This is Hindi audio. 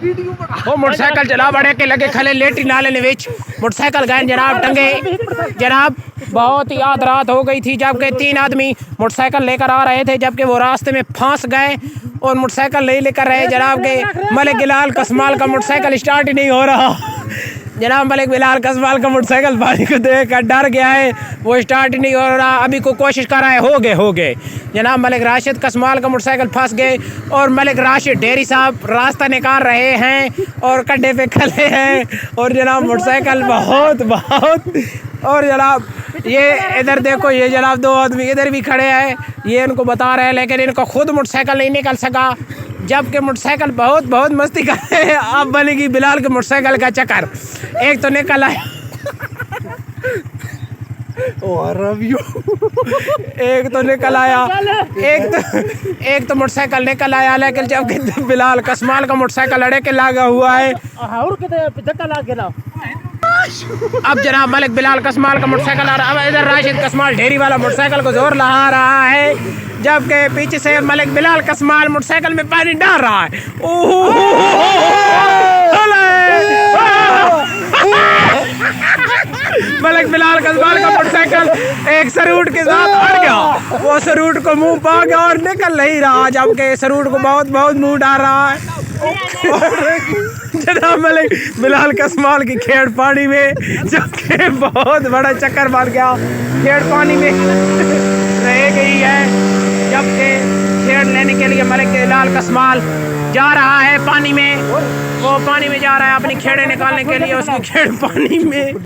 वो मोटरसाइकिल चला बड़े के लगे खले लेटी नाले ने विच मोटरसाइकिल गए जनाब टंगे जनाब। बहुत ही आध रात हो गई थी जबकि 3 आदमी मोटरसाइकिल लेकर आ रहे थे, जबकि वो रास्ते में फंस गए और मोटरसाइकिल नहीं लेकर रहे जनाब के। मलिक बिलाल कसमाल का मोटरसाइकिल स्टार्ट ही नहीं हो रहा जनाब। मलिक बिलाल कसमाल का मोटरसाइकिल पानी को देख कर डर गया है, वो स्टार्ट ही नहीं हो रहा। अभी को कोशिश कर रहा है, हो गए जनाब। मलिक राशिद कसमाल का मोटरसाइकिल फंस गए और मलिक राशिद डेरी साहब रास्ता निकाल रहे हैं और कड्डे पे खड़े हैं और जनाब मोटरसाइकिल बहुत और जनाब ये इधर देखो, ये जनाब 2 आदमी इधर भी खड़े हैं, ये इनको बता रहे हैं लेकिन इनको खुद मोटरसाइकिल नहीं निकल सका, जबकि मोटरसाइकिल बहुत मस्ती कर रहे हैं। अब बनेगी बिलाल के मोटरसाइकिल का चक्कर। एक तो निकल आया एक तो निकल आया, एक तो मोटरसाइकिल निकल आया, लेकिन जबकि बिलाल कसमाल का मोटरसाइकिल अड़े के लगा हुआ है। अब जनाब मलिक बिलाल कसमाल का मोटरसाइकिल आ रहा है, अब इधर राशिद कसमाल ढेरी वाला मोटरसाइकिल को जोर लगा रहा है, जबकि पीछे से मलिक बिलाल कसमाल मोटरसाइकिल में पानी डाल रहा है। मलिक बिलाल कसमाल का मोटरसाइकिल एक सरूट के साथ अड़ गया, वो सरूट को मुंह पा गया और निकल नहीं रहा, जबकि सरूट को बहुत मुंह डाल रहा है। जनाब मलिक बिलाल कसमाल की खेड़ पानी में, जबकि बहुत बड़ा चक्कर मार गया, खेड़ पानी में रह गई है, जबकि खेड़ लेने के लिए मलिक बिलाल कसमाल जा रहा है पानी में, वो पानी में जा रहा है अपनी खेड़े निकालने के लिए, उसकी खेड़ पानी में